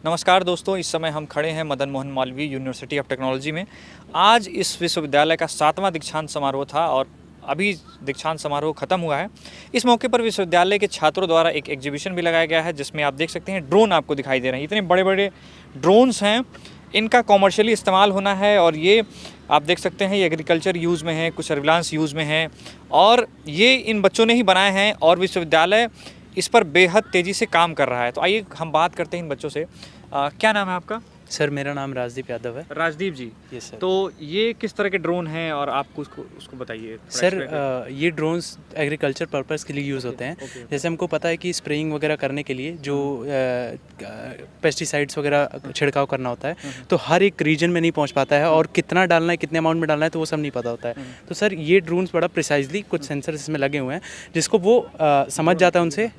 नमस्कार दोस्तों, इस समय हम खड़े हैं Madan Mohan Malviya university of technology में। आज इस विश्वविद्यालय का 7वां दीक्षांत समारोह था और अभी दीक्षांत समारोह ख़त्म हुआ है। इस मौके पर विश्वविद्यालय के छात्रों द्वारा एक एग्जीबिशन भी लगाया गया है, जिसमें आप देख सकते हैं ड्रोन आपको दिखाई दे रहे हैं। इतने बड़े बड़े ड्रोन्स हैं, इनका कॉमर्शियली इस्तेमाल होना है और ये आप देख सकते हैं ये एग्रीकल्चर यूज़ में है, कुछ सर्विलांस यूज़ में है और ये इन बच्चों ने ही बनाए हैं और विश्वविद्यालय इस पर बेहद तेज़ी से काम कर रहा है। तो आइए हम बात करते हैं इन बच्चों से। क्या नाम है आपका? सर मेरा नाम राजदीप यादव है। राजदीप जी। Yes sir. तो ये किस तरह के ड्रोन हैं और आपको उसको बताइए सर ये ड्रोन्स एग्रीकल्चर पर्पस के लिए यूज़ होते हैं। जैसे हमको पता है कि स्प्रेइंग वगैरह करने के लिए जो पेस्टिसाइड्स वगैरह छिड़काव करना होता है, तो हर एक रीजन में नहीं पहुंच पाता है और कितना डालना है, कितने अमाउंट में डालना है, तो वो सब नहीं पता होता है। तो सर ये ड्रोन्स बड़ा प्रिसाइजली कुछ सेंसर इसमें लगे हुए हैं जिसको वो समझ जाता है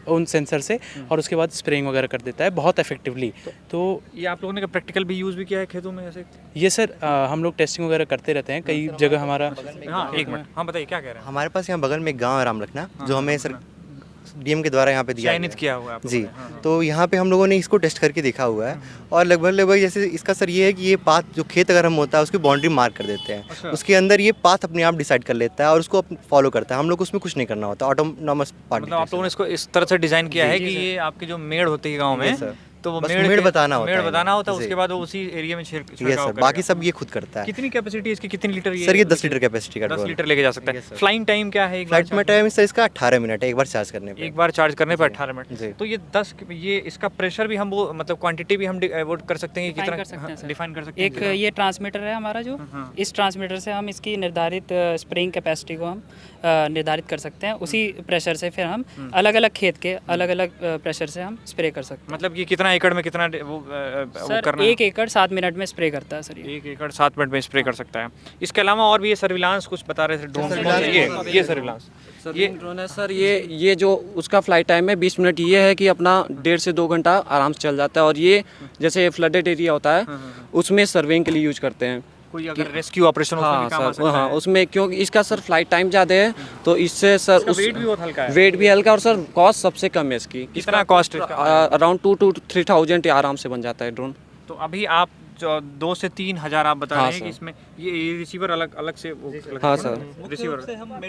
उन सेंसर से और उसके बाद स्प्रेइंग वगैरह कर देता है बहुत इफेक्टिवली। तो ये आप लोगों ने प्रैक्टिकल भी यूज़ भी किया है खेतों में ऐसे? ये सर हम लोग टेस्टिंग वगैरह करते रहते हैं कई जगह हमारा। हाँ, एक मिनट, हाँ बताइए क्या कह रहे हैं? हमारे पास यहाँ बगल में एक गांव है रामलखना, जो हमें सर डीएम के द्वारा यहाँ पे दिया चयनित किया हुआ है आप लोगों जी। ने? हाँ। तो यहाँ पे हम लोगों ने इसको टेस्ट करके देखा हुआ है और लगभग जैसे इसका सर ये है कि ये पाथ जो खेत अगर हम होता है उसकी बाउंड्री मार्क कर देते हैं। अच्छा। उसके अंदर ये पाथ अपने आप डिसाइड कर लेता है और उसको फॉलो करता है। हम लोग उसमें कुछ नहीं करना होता, ऑटोनॉमस पार्ट। मतलब आप लोगों ने इसको इस तरह से डिज़ाइन किया है कि ये आपके जो मेड़ होती है गाँव में, तो वो बस मेड़ बताना होता है। मेड़ बताना होता है, जी। उसके बाद वो उसी एरिया में ये छिड़काव सर करेगा। बाकी सब ये खुद करता है। कितनी कैपेसिटी इसकी, कितनी लीटर सर ये 10 लीटर कैपेसिटी का 10 ड्रोन। लीटर लेके जा सकता है। Yes, sir। फ्लाइंग टाइम क्या है? फ्लाइट में टाइम सर इसका 18 मिनट है एक बार चार्ज करने पे। एक बार चार्ज करने पर 18 जी। मिनट। तो ये इसका प्रेशर भी हम वो मतलब क्वांटिटी भी हम वो कर सकते हैं कि Define कितना कर सकते हैं, सर। डिफाइन कर सकते हैं एक ये ट्रांसमीटर है हमारा जो हाँ। इस ट्रांसमीटर से हम इसकी निर्धारित स्प्रेइंग कैपेसिटी को हम निर्धारित कर सकते हैं। उसी प्रेशर से फिर हम अलग अलग खेत के अलग अलग प्रेशर से हम स्प्रे कर सकते मतलब कि कितना एकड़ में कितना वो हैं। सर करना है? 1 एकड़ 7 मिनट में स्प्रे करता है सर ये। 1 एकड़ 7 मिनट में स्प्रे कर सकता है। इसके अलावा और भी ये सर्विलांस कुछ बता रहे थे ड्रोन ये सर्विलांस ये ड्रोन है सर। ये जो उसका फ्लाइट टाइम है 20 मिनट। ये है कि अपना 1.5 से 2 घंटा आराम से चल जाता है और ये जैसे फ्लडेड एरिया होता है उसमें सर्वेइंग के लिए यूज करते हैं। कोई अगर रेस्क्यू ऑपरेशन हाँ सर, हाँ उसमें क्योंकि इसका सर फ्लाइट टाइम ज़्यादा है तो इससे सर वेट भी बहुत हल्का है। वेट भी हल्का और सर कॉस्ट सबसे कम है इसकी। कितना कॉस्ट है? अराउंड 2 to 3,000 आराम से बन जाता है ड्रोन। तो अभी आप जो 2 से 3 हज़ार आप बता हाँ, रहे हैं कि सर। इसमें ये रिसीवर अलग से वो हाँ, सर। रिसीवर।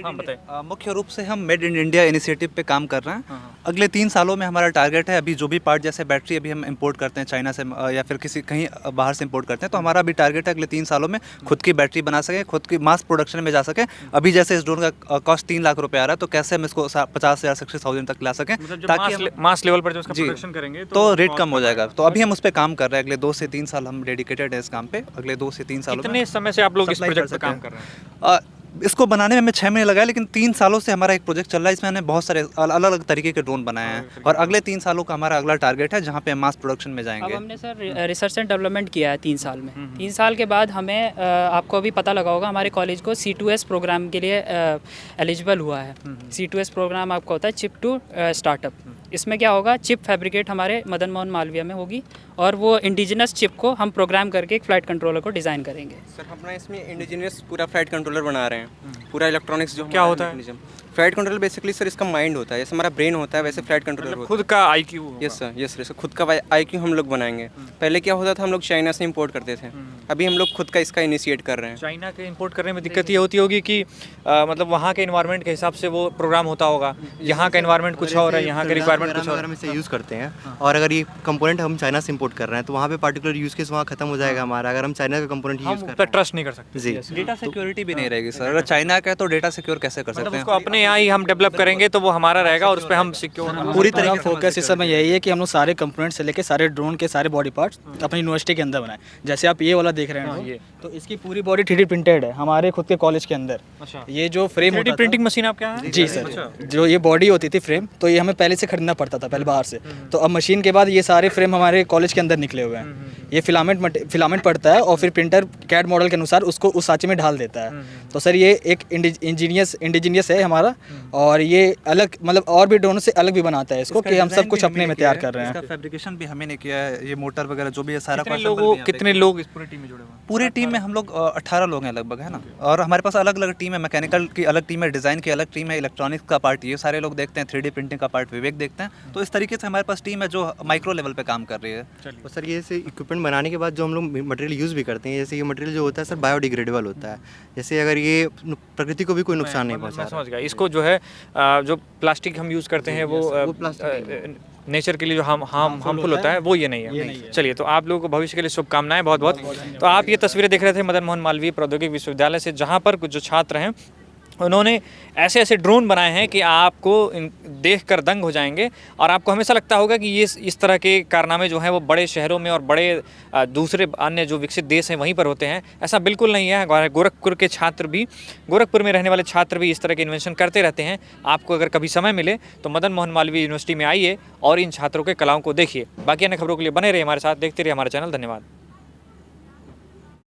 हाँ बताइए। मुख्य रूप से हम मेड इन इंडिया इनिशिएटिव पे काम कर रहे हैं। हाँ। अगले 3 सालों में हमारा टारगेट है, अभी जो भी पार्ट जैसे बैटरी अभी हम इंपोर्ट करते हैं चाइना से या फिर किसी कहीं बाहर से इंपोर्ट करते हैं, तो हमारा अभी टारगेट है अगले 3 सालों में खुद की बैटरी बना सकें, खुद की मास प्रोडक्शन में जा सकें। अभी जैसे इस ड्रोन का कॉस्ट 3 लाख रुपये आ रहा है, तो कैसे हम इसको 50,000 से 60,000 तक ला सकें मतलब ताकि जब मास लेवल पर जो उसका जी, प्रोडक्शन करेंगे तो रेट cost कम हो कम जाएगा। आएगा। तो अभी हम उस पर काम कर रहे हैं। अगले 2 से 3 साल हम डेडिकेटेड है इस काम पे। अगले 2 से 3 सालों कितने समय से आप लोग इस सप्लाई प्रोजेक्ट कर पे काम सकते कर रहे हैं? इसको बनाने में हमें 6 महीने लगाए, लेकिन 3 सालों से हमारा एक प्रोजेक्ट चल रहा है। इसमें हमने बहुत सारे अलग अलग तरीके के ड्रोन बनाए हैं और अगले 3 सालों का हमारा अगला टारगेट है जहाँ पे हम मास प्रोडक्शन में अब जाएंगे। हमने सर रिसर्च एंड डेवलपमेंट किया है 3 साल में। 3 साल के बाद हमें आपको अभी पता लगा होगा हमारे कॉलेज को C2S प्रोग्राम के लिए एलिजिबल हुआ है। C2S प्रोग्राम आपका होता है चिप टू स्टार्टअप। इसमें क्या होगा, चिप फैब्रिकेट हमारे मदन मोहन मालवीय में होगी और वो इंडिजिनस चिप को हम प्रोग्राम करके एक फ्लाइट कंट्रोलर को डिज़ाइन करेंगे। सर हम अपना इसमें इंडिजिनियस पूरा फ्लाइट कंट्रोलर बना रहे हैं। पूरा इलेक्ट्रॉनिक्स जो क्या होता है? फ्लाइट कंट्रोलर बेसिकली सर इसका माइंड होता है, जैसे हमारा ब्रेन होता है वैसे फ्लाइट कंट्रोलर होता है। खुद का IQ yes sir, yes sir. खुद का IQ हम लोग बनाएंगे। पहले क्या होता था, हम लोग चाइना से इंपोर्ट करते थे। अभी हम लोग खुद का इसका इनिशिएट कर रहे हैं। चाइना के इंपोर्ट करने में दिक्कत ये होती होगी कि मतलब वहाँ के एनवायरनमेंट के हिसाब से वो प्रोग्राम होता होगा। यहाँ का एनवायरनमेंट कुछ और है, यहाँ के रिक्वायरमेंट कुछ और में से यूज़ करते हैं और अगर ये कंपोनेंट हम चाइना से इंपोर्ट कर रहे हैं तो वहाँ पे पार्टिकुलर यूज़ केस वहाँ खत्म हो जाएगा हमारा, अगर हम चाइना का कंपोनेंट यूज़ हम कर उस पर रहे ट्रस्ट नहीं कर सकते। जी। डेटा सिक्योरिटी भी नहीं रहेगी सर। अगर चाइना का है तो डेटा सिक्योर कैसे कर मतलब सकते हैं? उसको अपने यहाँ ही हम डेवलप करेंगे तो वो हमारा रहेगा और उस पर हम सिक्योर पूरी तरह का फोकस इस समय यही है कि हम लोग सारे कंपोनेंट से लेके सारे ड्रोन के सारे बॉडी पार्ट्स अपनी यूनिवर्सिटी के अंदर बनाए। जैसे आप ये वाला देख रहे हैं ये। तो इसकी पूरी बॉडी 3D प्रिंटेड है हमारे खुद के कॉलेज के अंदर। अच्छा। ये जो फ्रेम 3D प्रिंटिंग मशीन आपके यहाँ है? जी सर, जो ये बॉडी होती थी फ्रेम, तो ये हमें पहले से खरीदना पड़ता था पहले बाहर से। तो अब मशीन के बाद ये सारे फ्रेम हमारे कॉलेज के अंदर निकले हुए हैं। ये फिलामेंट पड़ता है और फिर प्रिंटर कैड मॉडल के अनुसार उसको उस सांचे में ढाल देता है। तो सर ये एक इंजीनियस है हमारा और ये अलग मतलब और भी ड्रोन से अलग भी बनाता है इसको कि हम सब कुछ अपने में तैयार कर रहे हैं। इसका फैब्रिकेशन भी हमें नहीं किया है। ये मोटर वगैरह जो भी है सारा कितने लोग इस पूरी टीम में जुड़े हुए हैं? पूरी टीम में हम लोग 18 लोग हैं लगभग, है ना। और हमारे पास अलग अलग टीम है, मैकेनिकल की अलग टीम है, डिज़ाइन की अलग टीम है, इलेक्ट्रॉनिक्स का पार्ट ये सारे लोग देखते हैं, 3D प्रिंटिंग का पार्ट विवेक देखता है। सकते हैं। तो इस तरीके से हमारे पास टीम है जो माइक्रो लेवल पे काम कर रही है। और सर ये से इक्विपमेंट बनाने के बाद जो हम लोग मटेरियल यूज़ भी करते हैं, जैसे ये मटेरियल जो होता है सर बायोडिग्रेडेबल होता है, जैसे अगर ये प्रकृति को भी कोई नुकसान नहीं मैं पहुँचा समझ गया। इसको जो है जो प्लास्टिक हम यूज़ करते हैं वो नेचर के लिए जो हार्मफुल होता है वो ये नहीं है। चलिए, तो आप लोगों को भविष्य के लिए शुभकामनाएं बहुत बहुत। तो आप ये तस्वीरें देख रहे थे मदन मोहन मालवीय प्रौद्योगिकी विश्वविद्यालय से, जहाँ पर कुछ जो छात्र हैं उन्होंने ऐसे ऐसे ड्रोन बनाए हैं कि आपको देख कर दंग हो जाएंगे और आपको हमेशा लगता होगा कि ये इस तरह के कारनामे जो हैं वो बड़े शहरों में और बड़े दूसरे अन्य जो विकसित देश हैं वहीं पर होते हैं। ऐसा बिल्कुल नहीं है। गोरखपुर के छात्र भी, गोरखपुर में रहने वाले छात्र भी इस तरह के इन्वेंशन करते रहते हैं। आपको अगर कभी समय मिले तो मदन मोहन मालवीय यूनिवर्सिटी में आइए और इन छात्रों के कलाओं को देखिए। बाकी अन्य खबरों के लिए बने रहिए हमारे साथ, देखते रहिए हमारा चैनल। धन्यवाद।